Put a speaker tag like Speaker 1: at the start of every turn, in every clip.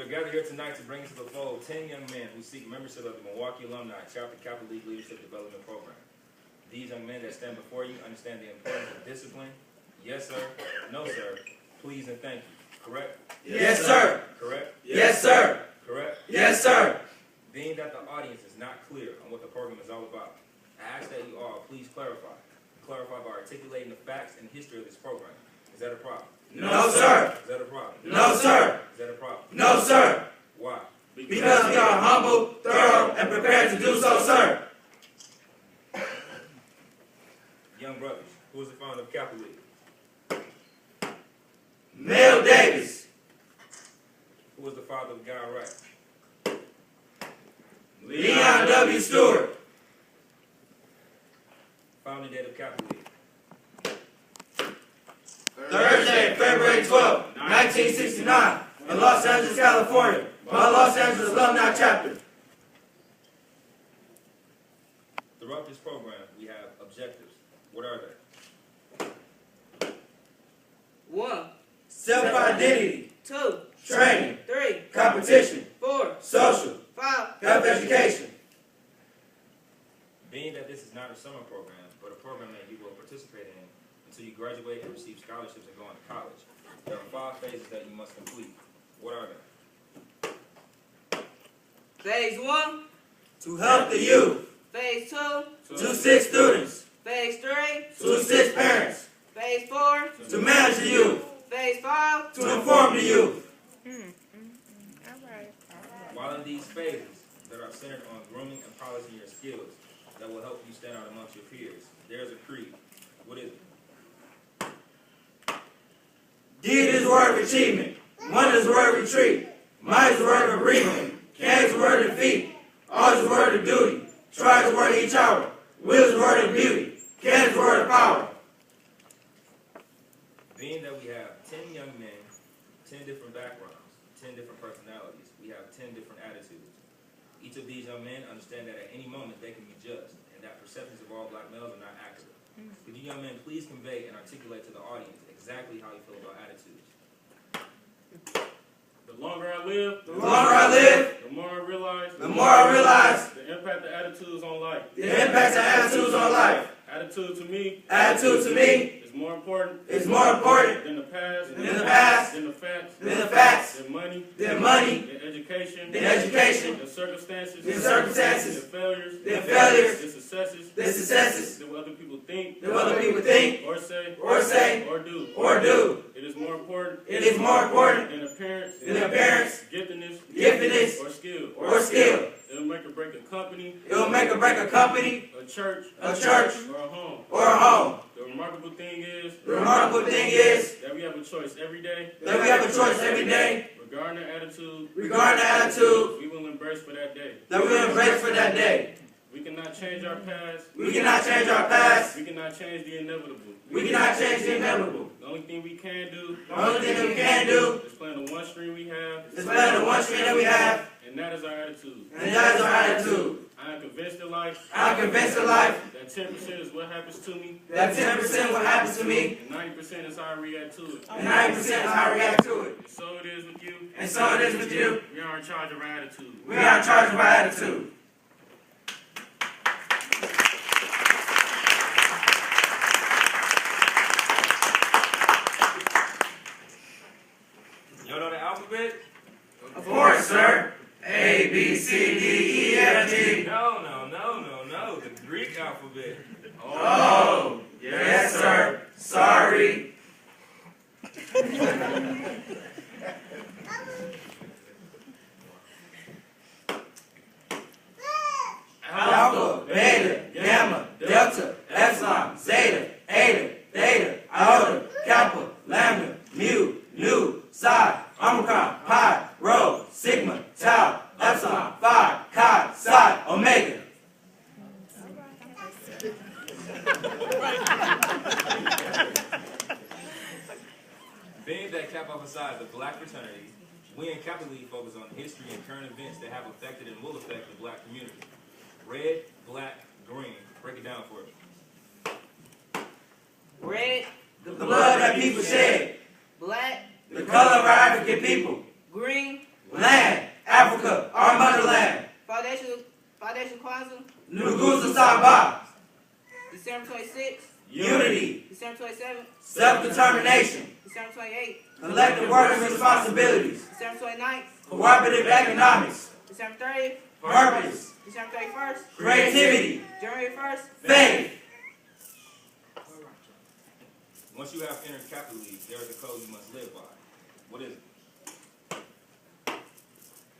Speaker 1: are gathered here tonight to bring into the fold 10 young men who seek membership of the Milwaukee Alumni Chapter Kappa League Leadership Development Program. These young men that stand before you understand the importance of discipline. Yes, sir. No, sir. Please and thank you. Correct?
Speaker 2: Yes, sir.
Speaker 1: Correct?
Speaker 2: Yes, sir.
Speaker 1: Correct?
Speaker 2: Yes, sir.
Speaker 1: Being that the audience is not clear on what the program is all about, I ask that you all please clarify. Clarify by articulating the facts and history of this program. Is that a problem?
Speaker 2: No, sir.
Speaker 1: Is that a problem?
Speaker 2: No, sir.
Speaker 1: Is that a problem?
Speaker 2: No, sir.
Speaker 1: Why?
Speaker 2: Because we are humble, thorough, and prepared to do so, sir.
Speaker 1: Young brothers, who is the founder of Kappa League?
Speaker 2: Mel Davis.
Speaker 1: Who was the father of God Wright?
Speaker 2: Leon W. Stewart.
Speaker 1: Founding date of Kappa League?
Speaker 2: Thursday, February 12, 1969, in Los Angeles, California, by Los Angeles Alumni Chapter.
Speaker 1: Throughout this program, we have objectives. What are they?
Speaker 3: 1,
Speaker 2: Self-identity,
Speaker 3: 2,
Speaker 2: training,
Speaker 3: 3,
Speaker 2: competition,
Speaker 3: 4,
Speaker 2: social,
Speaker 3: 5.
Speaker 2: health education.
Speaker 1: Being that this is not a summer program, but a program that you will participate in until you graduate and receive scholarships and go on to college, there are 5 phases that you must complete. What are they?
Speaker 3: Phase 1,
Speaker 2: To help the youth,
Speaker 3: Phase 2,
Speaker 2: to assist students,
Speaker 3: Phase 3,
Speaker 2: to assist parents,
Speaker 3: Phase 4,
Speaker 2: to manage the youth,
Speaker 3: Phase 5.
Speaker 2: to inform the youth.
Speaker 1: While in these phases that are centered on grooming and polishing your skills that will help you stand out amongst your peers, there's a creed. What is it?
Speaker 2: D is the word of achievement. 1 is the word of retreat. Might is the word of agreement. Can is the word of defeat. R is the word of duty. Try is the word of each hour. Will is the word of beauty. Can is the word of power.
Speaker 1: Being that we have 10 young men, 10 different backgrounds, 10 different personalities, we have 10 different attitudes. Each of these young men understand that at any moment they can be judged, and that perceptions of all black males are not accurate. Could you young men please convey and articulate to the audience exactly how you feel about attitudes?
Speaker 4: The longer I live,
Speaker 2: The longer I live,
Speaker 4: the more I realize
Speaker 2: the more I realize
Speaker 4: the impact of attitudes on life.
Speaker 2: the impacts of attitudes on life.
Speaker 4: Attitude to me
Speaker 2: Attitude to me
Speaker 4: is more important
Speaker 2: is more important
Speaker 4: than the past,
Speaker 2: than the past,
Speaker 4: than the facts,
Speaker 2: than the facts,
Speaker 4: than money,
Speaker 2: than money,
Speaker 4: than education,
Speaker 2: than education,
Speaker 4: than circumstances,
Speaker 2: than circumstances,
Speaker 4: than failures,
Speaker 2: than failures,
Speaker 4: than successes,
Speaker 2: than successes,
Speaker 4: than what other people think,
Speaker 2: than what other people think,
Speaker 4: or say,
Speaker 2: or
Speaker 4: do.
Speaker 2: do.
Speaker 4: It is more important
Speaker 2: It is more important
Speaker 4: than appearance,
Speaker 2: than appearance,
Speaker 4: giftedness, or skill.
Speaker 2: or skill.
Speaker 4: It will make or break a company,
Speaker 2: It will make or break a company,
Speaker 4: a church,
Speaker 2: a church,
Speaker 4: or a home.
Speaker 2: or a home.
Speaker 4: The remarkable thing is
Speaker 2: The remarkable thing is
Speaker 4: that we have a choice every day
Speaker 2: that we have a choice every day
Speaker 4: regarding the attitude
Speaker 2: regarding the attitude
Speaker 4: we will embrace for that day.
Speaker 2: that we embrace for that day.
Speaker 4: We cannot change our past.
Speaker 2: We cannot change our past.
Speaker 4: We cannot change the inevitable.
Speaker 2: We cannot change the inevitable.
Speaker 4: The only thing we can do
Speaker 2: The only thing that we can do
Speaker 4: is play the one stream we have,
Speaker 2: is play on the one stream that we have,
Speaker 4: and that is our attitude.
Speaker 2: and that is our attitude.
Speaker 4: I am convinced in life
Speaker 2: I'm convinced in life
Speaker 4: that 10% is what happens to me,
Speaker 2: that 10% is what happens to me,
Speaker 4: and 90% is how I react to it.
Speaker 2: and 90% is how I react to it.
Speaker 4: And so it is with you.
Speaker 2: And so it is with you.
Speaker 4: We are in charge of our attitude.
Speaker 2: We are in charge of our attitude.
Speaker 1: Y'all know the alphabet?
Speaker 2: Of course, sir. A, B, C, D, E, F, G.
Speaker 1: No. The Greek alphabet.
Speaker 2: Oh, yes, sir. Sorry. Alpha, beta, gamma, delta, epsilon, zeta, eta, theta, iota, kappa, lambda, mu, nu, psi, omicron, pi, rho, sigma, tau, epsilon, phi, chi, psi, omega.
Speaker 1: Being that Kappa emphasizes the black fraternity, we in Kappa League focus on history and current events that have affected and will affect the black community. Red, black, green. Break it down for me.
Speaker 3: Red,
Speaker 2: The blood that people shed,
Speaker 3: black,
Speaker 2: the color of our African people,
Speaker 3: green,
Speaker 2: land, self-determination,
Speaker 3: December 28th,
Speaker 2: collective work and responsibilities,
Speaker 3: December 29th,
Speaker 2: cooperative economics,
Speaker 3: December 30th,
Speaker 2: purpose,
Speaker 3: December 31st,
Speaker 2: creativity,
Speaker 3: January 1st.
Speaker 2: faith.
Speaker 1: Once you have entered Kappa League, there is a code you must live by. What is it?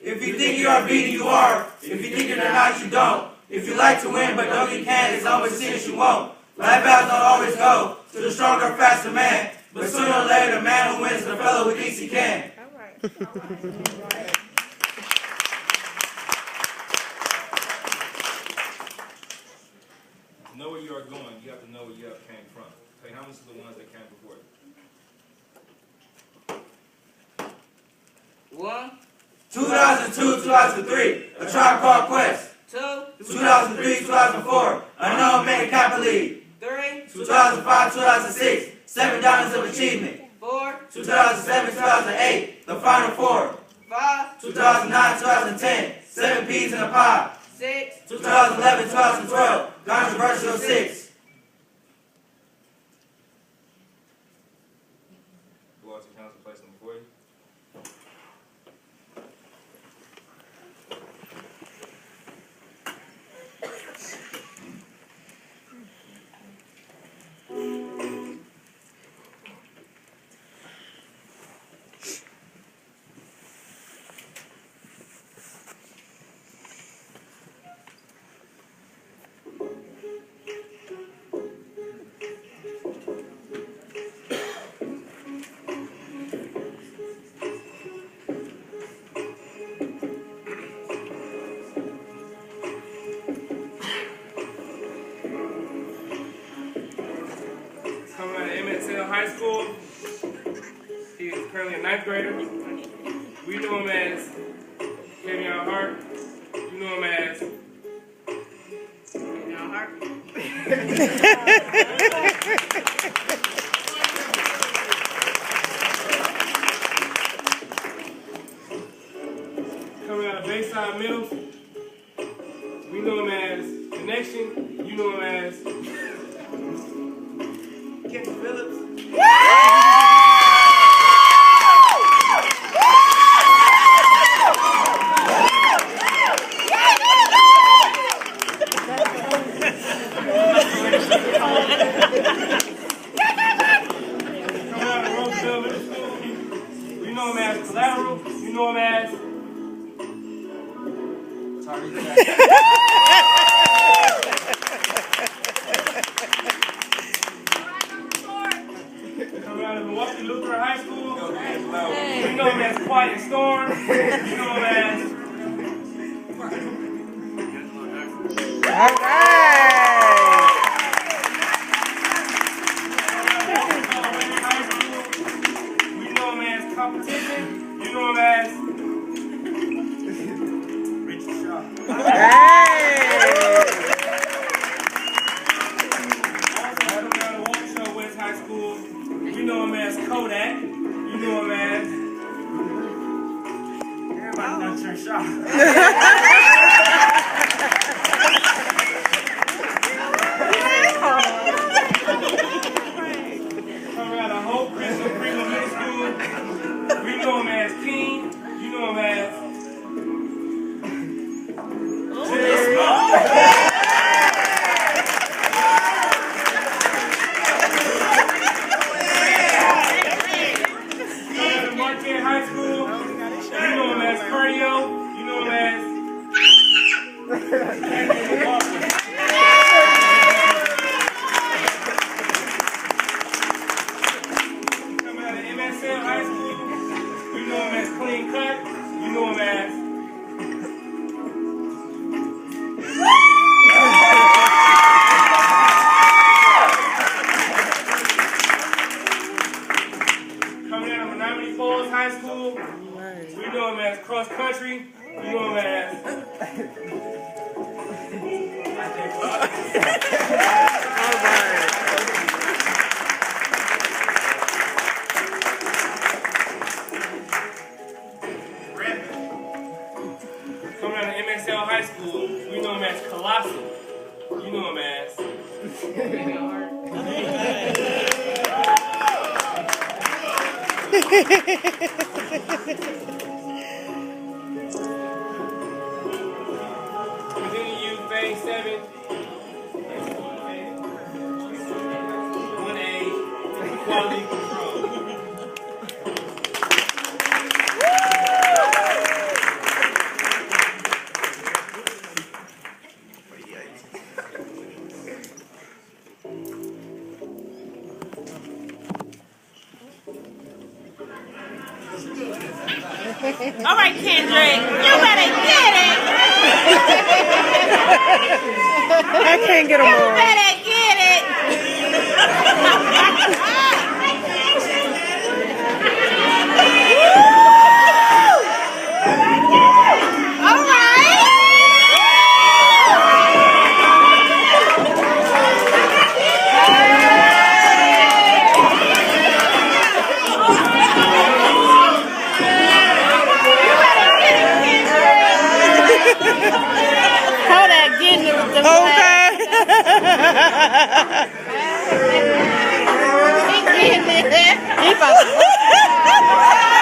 Speaker 2: If you think you are beaten, you are. If you think you're not, you don't. If you like to win but don't get can, it's always serious you won't. Life battles don't always go to the stronger, faster man. But sooner or later, the man who wins is the fellow who thinks he can.
Speaker 3: All right.
Speaker 1: To know where you are going, you have to know where you have came from. Okay, how many are the ones that came before you?
Speaker 3: 1,
Speaker 2: 2002, 2003, A Tribe Called Quest.
Speaker 3: 2,
Speaker 2: 2003, 2004, Unknown Man Kappa League.
Speaker 3: 3,
Speaker 2: 2005, 2006, 7 Diamonds of Achievement.
Speaker 3: 4,
Speaker 2: 2007, 2008, The Final Four.
Speaker 3: 5,
Speaker 2: 2009, 2010, 7 Peas in a Pod.
Speaker 3: 6,
Speaker 2: 2011, 2012, Controversial 6.
Speaker 1: Who else your council placed them before you?
Speaker 5: Coming out of High School. He is currently a 9th grader. We know him as Kevin Hart. You know him as
Speaker 3: Kevin Hart.
Speaker 5: coming out of Bayside Mills. We know him as Connection. You know him as Kevin Phillips. Collateral, you know him as coming out of Milwaukee Lutheran High School, you know him as Quiet Storm, you know him as Competition, you know him as Richard Shaw. Also coming out of Waukesha West High School, we know him as Kodak. You know him as everybody knows Richard Shaw. Coming out of Hope Crystal Freeman Middle School. We know him as King. You know him as Jimmy Smith. Coming out of Marquette High School. You know him as Cardio. You know him as Anthony Walker. Coming out of MSL High School. You know him as Clean Cut. You know him as coming out of Menominee Falls High School. We know him as Cross Country. You know him as coming out of MSL High School, we know him as Colossal. You know him as Continue to use phase 7. 1A, quality control.
Speaker 3: All right, Kendrick, you better get it.
Speaker 6: I can't get them
Speaker 3: You
Speaker 6: all.
Speaker 3: better get it. All right. Hold that, getting it with the
Speaker 6: Okay.
Speaker 3: He getting it. He about to